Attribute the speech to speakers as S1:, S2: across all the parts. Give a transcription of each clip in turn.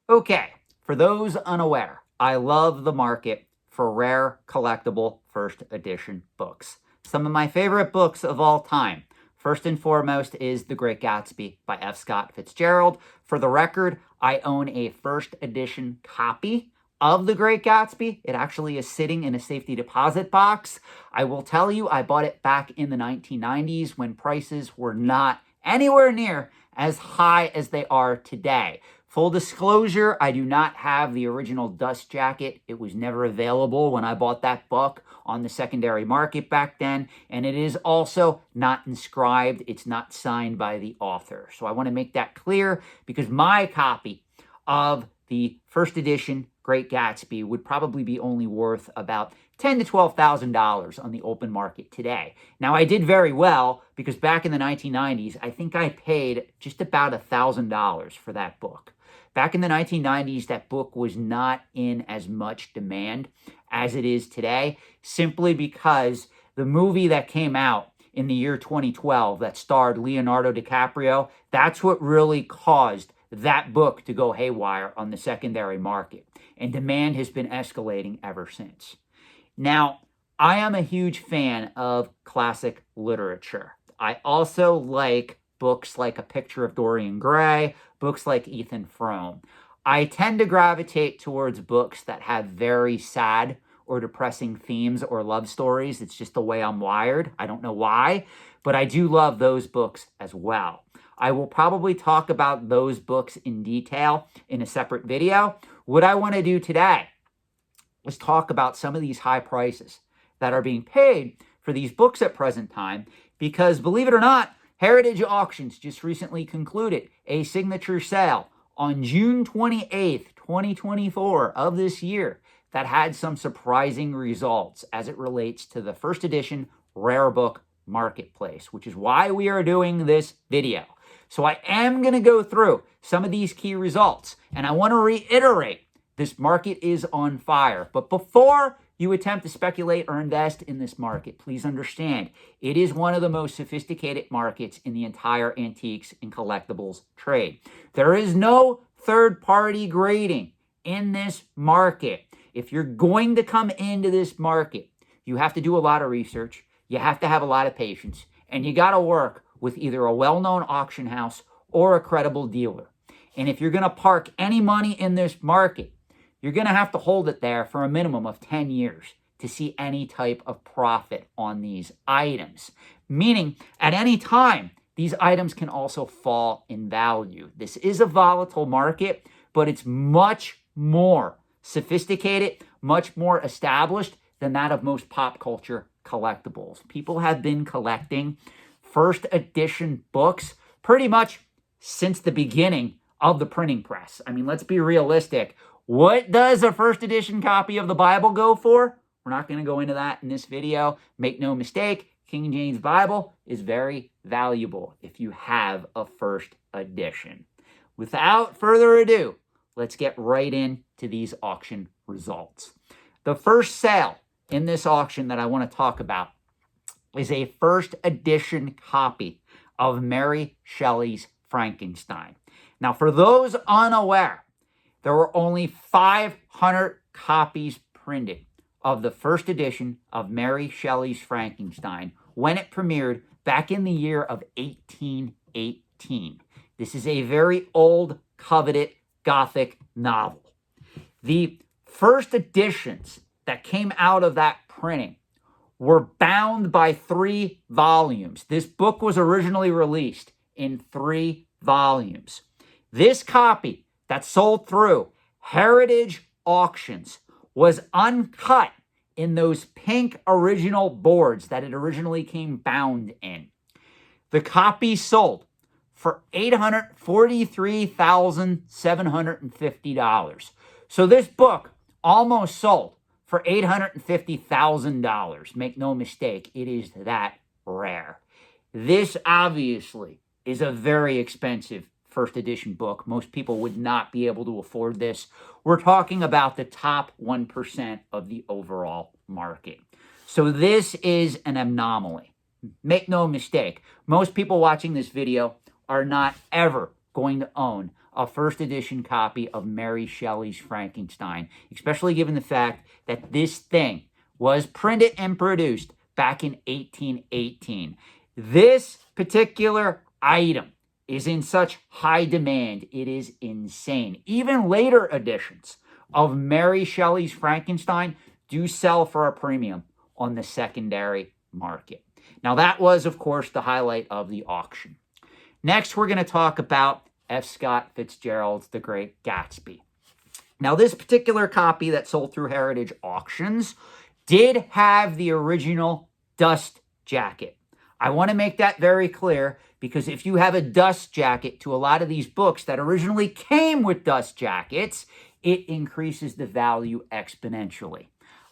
S1: Okay, for those unaware, I love the market for rare collectible first edition books. Some of my favorite books of all time. First and foremost is The Great Gatsby by F. Scott Fitzgerald. For the record, I own a first edition copy of The Great Gatsby. It actually is sitting in a safety deposit box. I will tell you, I bought it back in the 1990s when prices were not anywhere near as high as they are today. Full disclosure, I do not have the original dust jacket. It was never available when I bought that book on the secondary market back then, and it is also not inscribed. It's not signed by the author. So I want to make that clear because my copy of the first edition Great Gatsby would probably be only worth about $10,000 to $12,000 on the open market today. Now, I did very well because back in the 1990s, I think I paid just about $1,000 for that book. Back in the 1990s, that book was not in as much demand as it is today, simply because the movie that came out in the year 2012 that starred Leonardo DiCaprio, that's what really caused that book to go haywire on the secondary market. And demand has been escalating ever since. Now, I am a huge fan of classic literature. I also like books like A Picture of Dorian Gray, books like Ethan Frome. I tend to gravitate towards books that have very sad or depressing themes or love stories. It's just the way I'm wired. I don't know why, but I do love those books as well. I will probably talk about those books in detail in a separate video. What I want to do today is talk about some of these high prices that are being paid for these books at present time, because believe it or not, Heritage Auctions just recently concluded a signature sale on June 28th, 2024 of this year that had some surprising results as it relates to the first edition rare book marketplace, which is why we are doing this video. So I am going to go through some of these key results, and I want to reiterate, this market is on fire. But before you attempt to speculate or invest in this market, please understand, it is one of the most sophisticated markets in the entire antiques and collectibles trade. There is no third-party grading in this market. If you're going to come into this market, you have to do a lot of research, you have to have a lot of patience, and you got to work with either a well-known auction house or a credible dealer. And if you're going to park any money in this market, you're going to have to hold it there for a minimum of 10 years to see any type of profit on these items. Meaning, at any time, these items can also fall in value. This is a volatile market, but it's much more sophisticated, much more established than that of most pop culture collectibles. People have been collecting first edition books pretty much since the beginning of the printing press. I mean, let's be realistic. What does a first edition copy of the Bible go for? We're not going to go into that in this video. Make no mistake, King James Bible is very valuable if you have a first edition. Without further ado, let's get right into these auction results. The first sale in this auction that I want to talk about is a first edition copy of Mary Shelley's Frankenstein. Now, for those unaware, there were only 500 copies printed of the first edition of Mary Shelley's Frankenstein when it premiered back in the year of 1818. This is a very old, coveted Gothic novel. The first editions that came out of that printing were bound by 3 volumes. This book was originally released in 3 volumes. This copy that sold through Heritage Auctions was uncut in those pink original boards that it originally came bound in. The copy sold for $843,750. So this book almost sold for $850,000. Make no mistake, it is that rare. This obviously is a very expensive first edition book. Most people would not be able to afford this. We're talking about the top 1% of the overall market. So this is an anomaly. Make no mistake, most people watching this video are not ever going to own a first edition copy of Mary Shelley's Frankenstein, especially given the fact that this thing was printed and produced back in 1818. This particular item is in such high demand, it is insane. Even later editions of Mary Shelley's Frankenstein do sell for a premium on the secondary market. Now, that was, of course, the highlight of the auction. Next, we're going to talk about F. Scott Fitzgerald's The Great Gatsby. Now, this particular copy that sold through Heritage Auctions did have the original dust jacket. I want to make that very clear, because if you have a dust jacket to a lot of these books that originally came with dust jackets, it increases the value exponentially.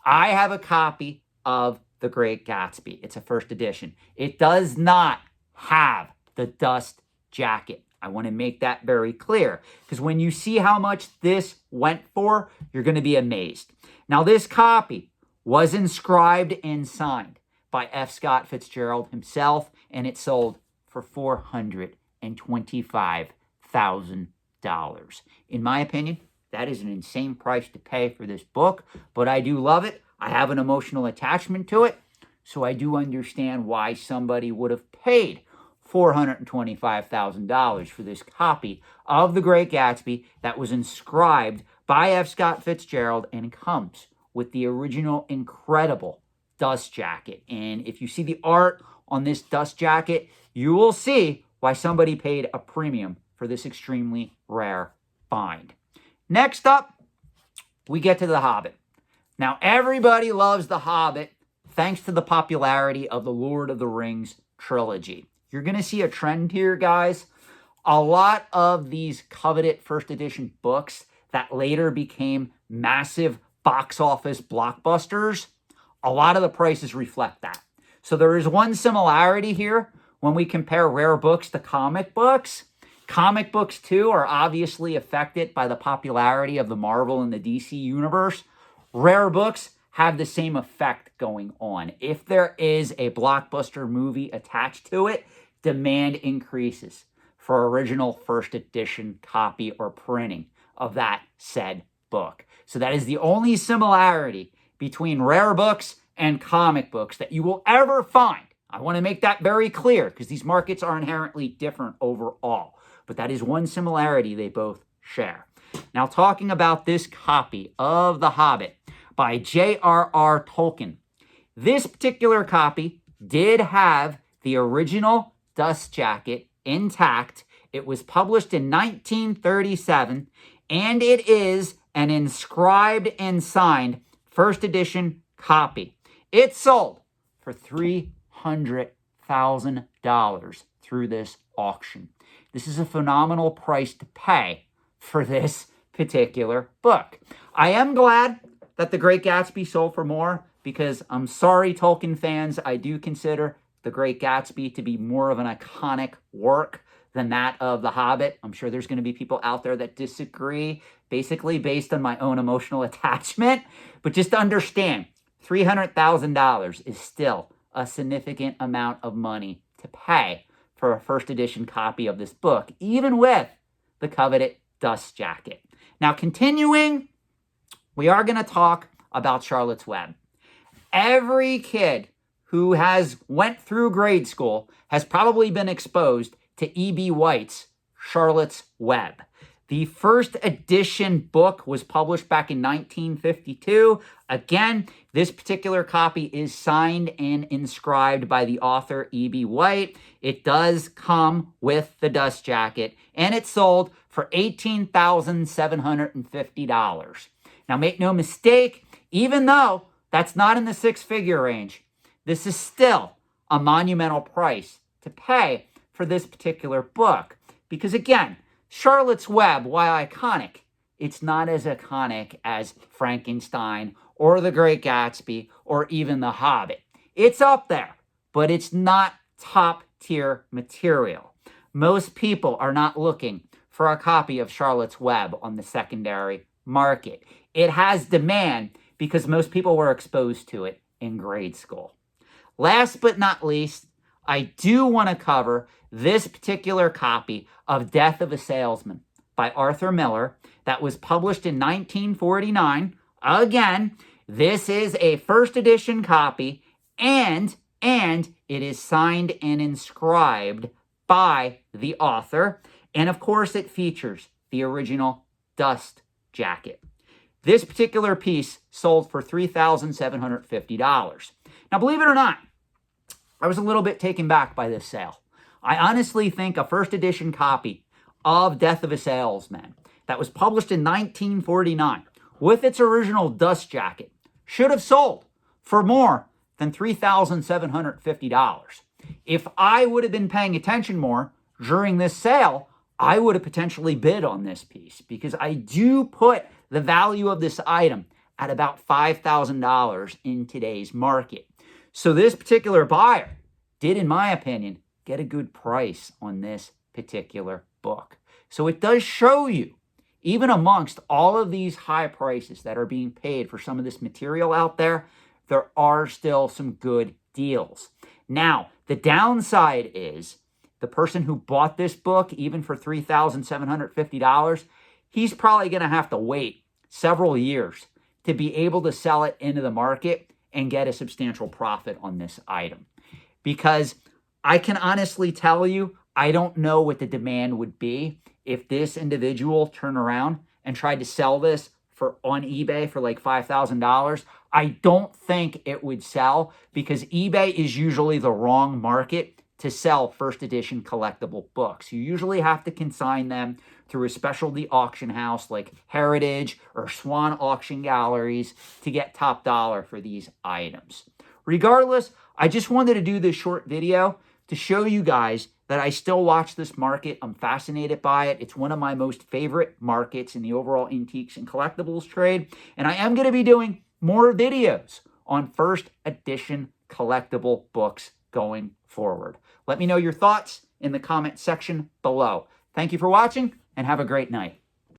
S1: I have a copy of The Great Gatsby. It's a first edition. It does not have the dust jacket. I want to make that very clear, because when you see how much this went for, you're going to be amazed. Now, this copy was inscribed and signed by F. Scott Fitzgerald himself, and it sold for $425,000. In my opinion, that is an insane price to pay for this book, but I do love it. I have an emotional attachment to it, so I do understand why somebody would have paid $425,000 for this copy of The Great Gatsby that was inscribed by F. Scott Fitzgerald and comes with the original incredible dust jacket. And if you see the art on this dust jacket, you will see why somebody paid a premium for this extremely rare find. Next up, we get to The Hobbit. Now, everybody loves The Hobbit thanks to the popularity of the Lord of the Rings trilogy. You're going to see a trend here, guys. A lot of these coveted first edition books that later became massive box office blockbusters, a lot of the prices reflect that. So there is one similarity here when we compare rare books to comic books. Comic books, too, are obviously affected by the popularity of the Marvel and the DC universe. Rare books have the same effect going on. If there is a blockbuster movie attached to it, demand increases for original first edition copy or printing of that said book. So that is the only similarity between rare books and comic books that you will ever find. I want to make that very clear, because these markets are inherently different overall. But that is one similarity they both share. Now, talking about this copy of The Hobbit by J.R.R. Tolkien. This particular copy did have the original dust jacket intact. It was published in 1937, and it is an inscribed and signed first edition copy. It sold for $300,000 through this auction. This is a phenomenal price to pay for this particular book. I am glad that The Great Gatsby sold for more, because I'm sorry, Tolkien fans, I do consider The Great Gatsby to be more of an iconic work than that of The Hobbit. I'm sure there's going to be people out there that disagree, basically based on my own emotional attachment. But just to understand, $300,000 is still a significant amount of money to pay for a first edition copy of this book, even with the coveted dust jacket. Now, continuing, we are going to talk about Charlotte's Web. Every kid who has went through grade school has probably been exposed to E.B. White's Charlotte's Web. The first edition book was published back in 1952. Again, this particular copy is signed and inscribed by the author E.B. White. It does come with the dust jacket, and it sold for $18,750. Now, make no mistake, even though that's not in the six-figure range, this is still a monumental price to pay for this particular book. Because again, Charlotte's Web, while iconic, it's not as iconic as Frankenstein or The Great Gatsby or even The Hobbit. It's up there, but it's not top-tier material. Most people are not looking for a copy of Charlotte's Web on the secondary market. It has demand because most people were exposed to it in grade school. Last but not least, I do want to cover this particular copy of Death of a Salesman by Arthur Miller that was published in 1949. Again, this is a first edition copy, and it is signed and inscribed by the author. And of course, it features the original dust jacket. This particular piece sold for $3,750. Now, believe it or not, I was a little bit taken back by this sale. I honestly think a first edition copy of Death of a Salesman that was published in 1949 with its original dust jacket should have sold for more than $3,750. If I would have been paying attention more during this sale, I would have potentially bid on this piece, because I do put the value of this item at about $5,000 in today's market. So this particular buyer did, in my opinion, get a good price on this particular book. So it does show you, even amongst all of these high prices that are being paid for some of this material out there, there are still some good deals. Now, the downside is the person who bought this book, even for $3,750, he's probably going to have to wait several years to be able to sell it into the market and get a substantial profit on this item. Because I can honestly tell you, I don't know what the demand would be if this individual turned around and tried to sell this on eBay for like $5,000. I don't think it would sell, because eBay is usually the wrong market to sell first edition collectible books. You usually have to consign them through a specialty auction house like Heritage or Swan Auction Galleries to get top dollar for these items. Regardless, I just wanted to do this short video to show you guys that I still watch this market. I'm fascinated by it. It's one of my most favorite markets in the overall antiques and collectibles trade. And I am going to be doing more videos on first edition collectible books going forward. Let me know your thoughts in the comment section below. Thank you for watching, and have a great night.